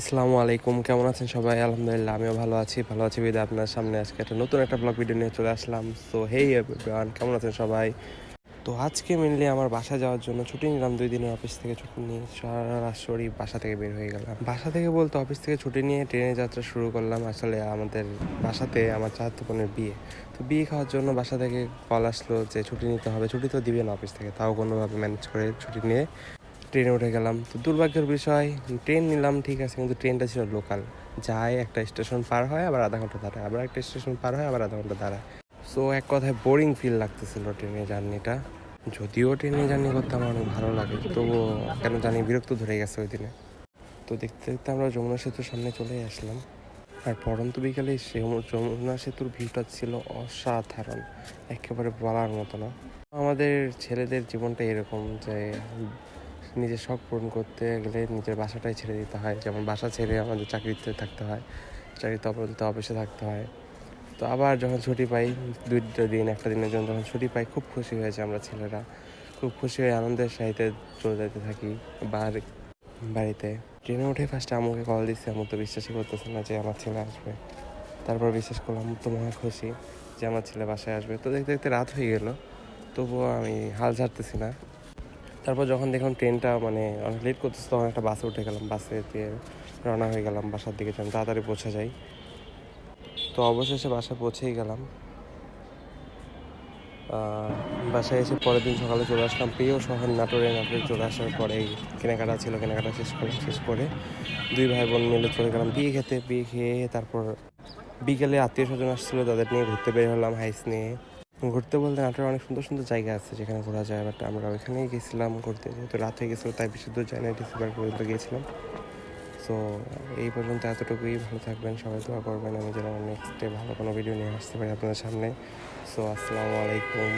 আসসালামু আলাইকুম, কেমন আছেন সবাই? আলহামদুলিল্লাহ আমিও ভালো আছি বিধায় আপনার সামনে আজকে একটা নতুন একটা ব্লগ ভিডিও নিয়ে চলে আসলাম। সো হেই এভরিওয়ান, কেমন আছেন সবাই? তো আজকে মেনলি আমার বাসা যাওয়ার জন্য ছুটি নিলাম, 2 দিনের অফিস থেকে ছুটি নিয়ে সরাসরি বাসা থেকে বের হয়ে গেলাম। বাসা থেকে বলতে অফিস থেকে ছুটি নিয়ে ট্রেনে যাত্রা শুরু করলাম। আসলে আমাদের বাসাতে আমার চাচাতো বোনের বিয়ে, তো বিয়ে খাওয়ার জন্য বাসা থেকে কল আসলো যে ছুটি নিতে হবে। ছুটি তো দিবে না অফিস থেকে, তাও কোনোভাবে ম্যানেজ করে ছুটি নিয়ে ট্রেনে উঠে গেলাম। তো দুর্ভাগ্যের বিষয়, ট্রেন নিলাম ঠিক আছে, কিন্তু ট্রেনটা ছিল লোকাল, যায় একটা স্টেশন পার হয় আবার আধা ঘন্টা দাঁড়ায়, আবার একটা স্টেশন পার হয় আবার আধা ঘন্টা দাঁড়ায়। সো এক কথায় বোরিং ফিল লাগতেছিল ট্রেনের জার্নিটা। যদিও ট্রেনে জার্নি করতে আমার অনেক ভালো লাগে, তবুও কেন জানি বিরক্ত ধরে গেছে ওই দিনে। তো দেখতে দেখতে আমরা যমুনা সেতুর সামনে চলে আসলাম। আর পড়ন্ত বিকালে সে যমুনা সেতুর ভিউটা ছিল অসাধারণ, একেবারে বলার মতো না। আমাদের ছেলেদের জীবনটা এরকম যে নিজের শখ পূরণ করতে গেলে নিজের বাসাটাই ছেড়ে দিতে হয়। যেমন বাসা ছেড়ে আমাদের চাকরিতে থাকতে হয়, চাকরিতে অপরন্ত অফিসে থাকতে হয়। তো আবার যখন ছুটি পাই, 2 দিন একটা দিনের জন্য যখন ছুটি পাই, খুব খুশি হয়েছে আমরা ছেলেরা, খুব খুশি হয়ে আনন্দের সাথে চলে যেতে থাকি বাড়িতে। ট্রেনে উঠে ফার্স্টে আম্মুকে কল দিচ্ছি, আম্মু তো বিশ্বাসই করতেছে না যে আমার ছেলে আসবে। তারপর বিশ্বাস করলাম, তো মহা খুশি যে আমার ছেলে বাসায় আসবে। তো দেখতে দেখতে রাত হয়ে গেল, তবুও আমি হাল ছাড়তেছি না। তারপর যখন দেখলাম ট্রেনটা অনেক লেট করতেছে, তখন একটা বাসে উঠে গেলাম, বাসে দিয়ে রওনা হয়ে গেলাম বাসার দিকে, যেন তাড়াতাড়ি পৌঁছে যাই। তো অবশেষে বাসায় পৌঁছেই গেলাম। বাসায় এসে পরের দিন সকালে চলে আসলাম প্রিয় শহর নাটোরে চলে আসার পরেই কেনাকাটা ছিল, কেনাকাটা শেষ করে 2 ভাই বোন মিলে চলে গেলাম বিয়ে খেয়ে তারপর বিকেলে আত্মীয় স্বজন আসছিলো, তাদের নিয়ে ঘুরতে বের হলাম হাইস নিয়ে। ঘুরতে বলতে নাটোরে অনেক সুন্দর সুন্দর জায়গা আছে যেখানে ঘোরা যায়, বাট আমরা ওইখানেই গেছিলাম ঘুরতে, যেহেতু রাত হয়ে গেছিলো তাই বেশি দূর যায় না, ডিসেম্বর পর্যন্ত গিয়েছিলাম। সো এই পর্যন্ত এতটুকুই, ভালো থাকবেন সবাই, দোয়া করবেন আমি যেন নেক্সট ডে ভালো কোনো ভিডিও নিয়ে আসতে পারি আপনাদের সামনে। সো আসসালামু আলাইকুম।